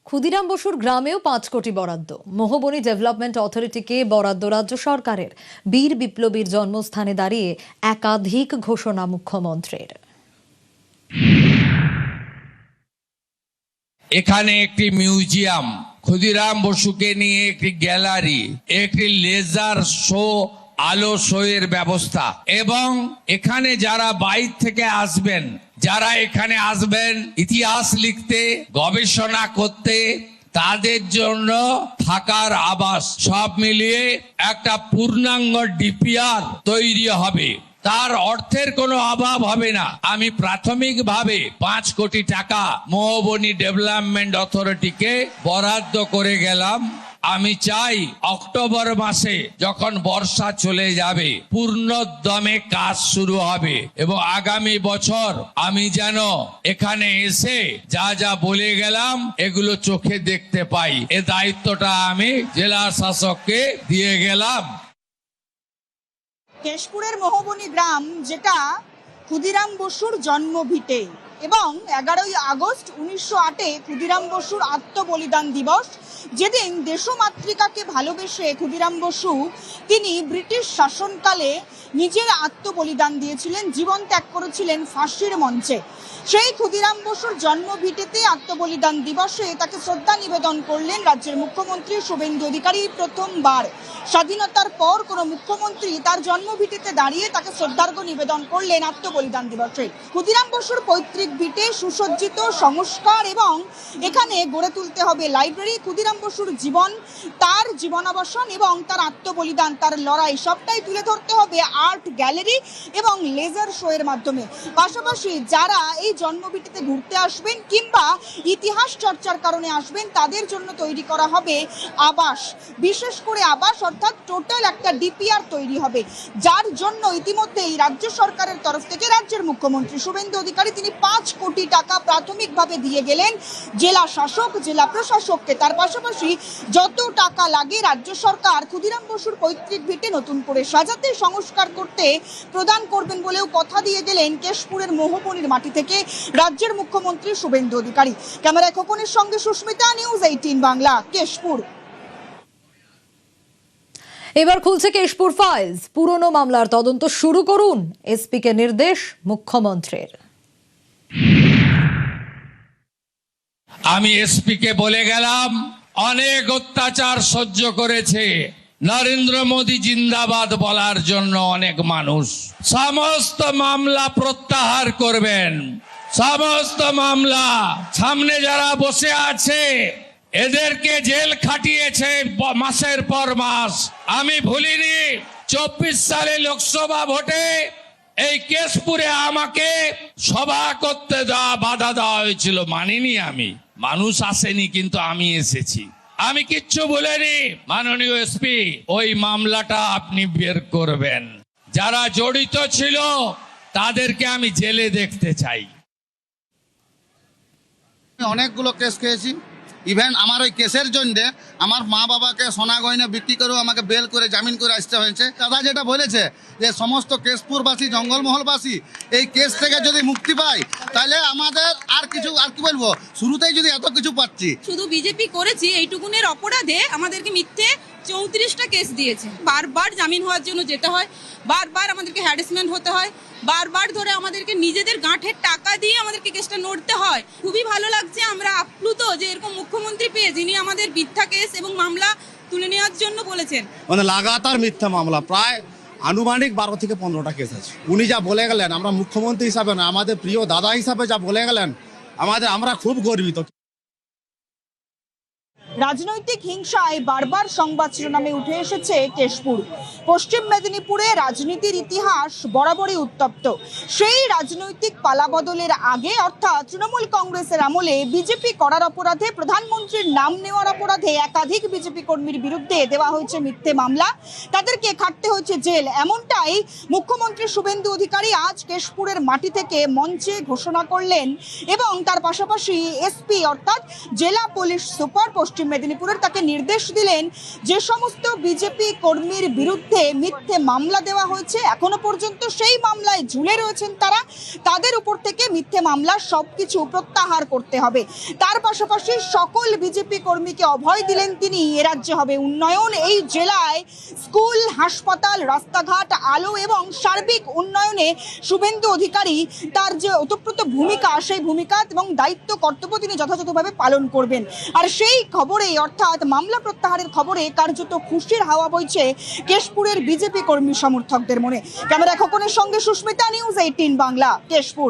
ক্ষুদিরাম বসুর গ্রামেও 5 কোটি বরাদ্দ। মোহবনী ডেভেলপমেন্ট অথরিটিকে বরাদ্দ রাজ্য সরকারের। বীর বিপ্লবীর জন্মস্থানে দাঁড়িয়ে একাধিক ঘোষণা মুখ্যমন্ত্রীর। এখানে একটি মিউজিয়াম, ক্ষুদিরাম বসুকে নিয়ে একটি গ্যালারি, একটি লেজার শো, আলো শো এর ব্যবস্থা, এবং এখানে যারা বাইরে থেকে আসবেন, যারা এখানে আসবেন ইতিহাস লিখতে, গবেষণা করতে, তাদের জন্য থাকার আবাস, সব মিলিয়ে একটা পূর্ণাঙ্গ ডিপিআর তৈরি হবে। তার অর্থের কোনো অভাব হবে না। আমি প্রাথমিকভাবে 5 কোটি টাকা মোহবনী ডেভেলপমেন্ট অথরিটিকে বরাদ্দ করে গেলাম। আমি চাই অক্টোবর মাসে যখন বর্ষা চলে যাবে পূর্ণোদ্যমে কাজ শুরু হবে, এবং আগামী বছর আমি যেন এখানে এসে যা যা বলে গেলাম এগুলো চোখে দেখতে পাই। এ দায়িত্বটা আমি জেলা শাসককে দিয়ে গেলাম। কেশপুরের মোহবনী গ্রাম, যেটা ক্ষুদিরাম বসুর জন্মভিটে, এবং 11ই আগস্ট 1908-এ ক্ষুদিরাম বসুর আত্মবলিদান দিবস, যেদিন দেশমাতৃকাকে ভালোবেসে ক্ষুদিরাম বসু তিনি ব্রিটিশ শাসনকালে নিজের আত্মবলিদান দিয়েছিলেন, জীবন ত্যাগ করেছিলেন ফাঁসির মঞ্চে। সেই ক্ষুদিরাম বসুর জন্মভিটেতে আত্মবলিদান দিবসে তাকে শ্রদ্ধা নিবেদন করলেন রাজ্যের মুখ্যমন্ত্রী শুভেন্দু অধিকারী। প্রথমবার স্বাধীনতার পর কোনো মুখ্যমন্ত্রী তার জন্মভিটেতে দাঁড়িয়ে তাকে শ্রদ্ধার্ঘ্য নিবেদন করলেন আত্মবলিদান দিবসে। ক্ষুদিরাম বসুর পৈতৃক ভিটে সুসজ্জিত, সংস্কার, এবং এখানে গড়ে তুলতে হবে লাইব্রেরি। ক্ষুদিরাম বসুর জীবন, তার জীবনাবসান এবং তার আত্মবলিদান, তার লড়াই, সবটাই তুলে ধরতে হবে আর্ট গ্যালারি এবং লেজার শো এর মাধ্যমে। পাশাপাশি যারা এই জন্মভিটেতে ঘুরতে আসবেন কিংবা ইতিহাস চর্চার কারণে আসবেন, তাদের জন্য তৈরি করা হবে আবাস, বিশেষ করে আবাস, অর্থাৎ টোটাল একটা ডিপিআর তৈরি হবে, যার জন্য ইতিমধ্যেই রাজ্য সরকারের তরফ থেকে রাজ্যের মুখ্যমন্ত্রী শুভেন্দু অধিকারী তিনি 5 কোটি টাকা প্রাথমিকভাবে দিয়ে গেলেন জেলা শাসক, জেলা প্রশাসককে। তার পাশাপাশি যত টাকা লাগে রাজ্য সরকার ক্ষুদিরাম বসুর পৈতৃক ভিটে নতুন করে সাজাতে, সংস্কার করতে প্রদান করবেন বলেও কথা দিয়ে গেলেন কেশপুরের মোহবনীর মাটি থেকে রাজ্যের মুখ্যমন্ত্রী শুভেন্দু অধিকারী। ক্যামেরায় খোকনের সঙ্গে সুস্মিতা, নিউজ 18 বাংলা, কেশপুর। এবার খুলছে কেশপুর ফাইলস। পুরনো মামলার তদন্ত শুরু করুন, এসপি কে নির্দেশ মুখ্যমন্ত্রীর। আমি এসপি কে বলে গেলাম, অনেক অত্যাচার সহ্য করেছে নরেন্দ্র মোদী জিন্দাবাদ বলার জন্য অনেক মানুষ। সমস্ত মামলা প্রত্যাহার করবেন, সমস্ত মামলা। সামনে যারা বসে আছে এদেরকে জেল খাটিয়েছে মাসের পর মাস। আমি ভুলিনি 24 সালে লোকসভা ভোটে এই কেশপুরে আমাকে সভা করতে বাধা দেওয়া হয়েছিল, মানিনি আমি। মানুষ আসেনি, কিন্তু আমি এসেছি। আমি কিচ্ছু বলিনি। মাননীয় এসপি, ওই মামলাটা আপনি বের করবেন। যারা জড়িত ছিল তাদেরকে আমি জেলে দেখতে চাই। অনেকগুলো কেস খেয়েছি। ইভেন আমার ওই কেসের জন্য আমার মা বাবাকে সোনা গয়না বিক্রি করেও আমাকে বেল করে জামিন করে আসতে হয়েছে। দাদা যেটা বলেছে যে সমস্ত কেশপুরবাসী, জঙ্গলমহলবাসী এই কেস থেকে যদি মুক্তি পায়, তাহলে আমাদের আর কি বলবো, শুরুতেই যদি এত কিছু পাচ্ছি। শুধু বিজেপি করেছি এইটুকুনের অপরাধে আমাদেরকে মিথ্যে 34টা কেস দিয়েছে। বারবার জামিন হওয়ার জন্য যেতে হয়, বারবার আমাদেরকে হ্যারাসমেন্ট হতে হয়, বারবার ধরে আমাদেরকে নিজেদের গাঁঠের টাকা দিয়ে আমাদেরকে কেসটা নড়তে হয়। খুবই ভালো লাগছে, আমরা আপ্লুত যে এরকম মুখ্যমন্ত্রী পেয়ে, যিনি আমাদের মিথ্যা কেস এবং মামলা তুলে নেওয়ার জন্য বলেছেন। মানে লাগাতার মিথ্যা মামলা, প্রায় আনুমানিক 12 থেকে 15টা কেস আছে। উনি যা বলে গেলেন, আমরা মুখ্যমন্ত্রী হিসাবে না, আমাদের প্রিয় দাদা হিসাবে যা বলে গেলেন, আমরা খুব গর্বিত। রাজনৈতিক হিংসায় বারবার সংবাদ শিরোনামে উঠে এসেছে কেশপুর। পশ্চিম মেদিনীপুরে রাজনীতির ইতিহাস বরাবরই উত্তপ্ত। সেই রাজনৈতিক পালাবদলের আগে, অর্থাৎ তৃণমূল কংগ্রেসের আমলে বিজেপি করার অপরাধে, প্রধানমন্ত্রীর নাম নেওয়ার অপরাধে একাধিক বিজেপি কর্মীর বিরুদ্ধে দেওয়া হয়েছে মিথ্যে মামলা, তাদেরকে খাটতে হয়েছে জেল। এমনটাই মুখ্যমন্ত্রী শুভেন্দু অধিকারী আজ কেশপুরের মাটি থেকে মঞ্চে ঘোষণা করলেন, এবং তার পাশাপাশি এসপি অর্থাৎ জেলা পুলিশ সুপার পশ্চিম পশ্চিম মেদিনীপুরের, তাকে নির্দেশ দিলেন যে সমস্ত বিজেপি কর্মীর বিরুদ্ধে মিথ্যে মামলা দেওয়া হয়েছে, এখনো পর্যন্ত সেই মামলায় ঝুলে রয়েছেন তারা, তাদের উপর থেকে মিথ্যে মামলা সবকিছু প্রত্যাহার করতে হবে। তার পাশাপাশি সকল বিজেপি কর্মীকে অভয় দিলেন তিনি, এ রাজ্যে হবে উন্নয়ন, এই জেলায় স্কুল, হাসপাতাল, রাস্তাঘাট, আলো এবং সার্বিক উন্নয়নে শুভেন্দু অধিকারী তার যে ওতপ্রোত ভূমিকা, সেই ভূমিকা এবং দায়িত্ব কর্তব্য তিনি যথাযথভাবে পালন করবেন। আর সেই খবরে, অর্থাৎ মামলা প্রত্যাহারের খবরে কার্যত খুশির হাওয়া বইছে কেশপুরের বিজেপি কর্মী সমর্থকদের মনে। ক্যামেরা খোকনের সঙ্গে সুস্মিতা, নিউজ 18 বাংলা, কেশপুর।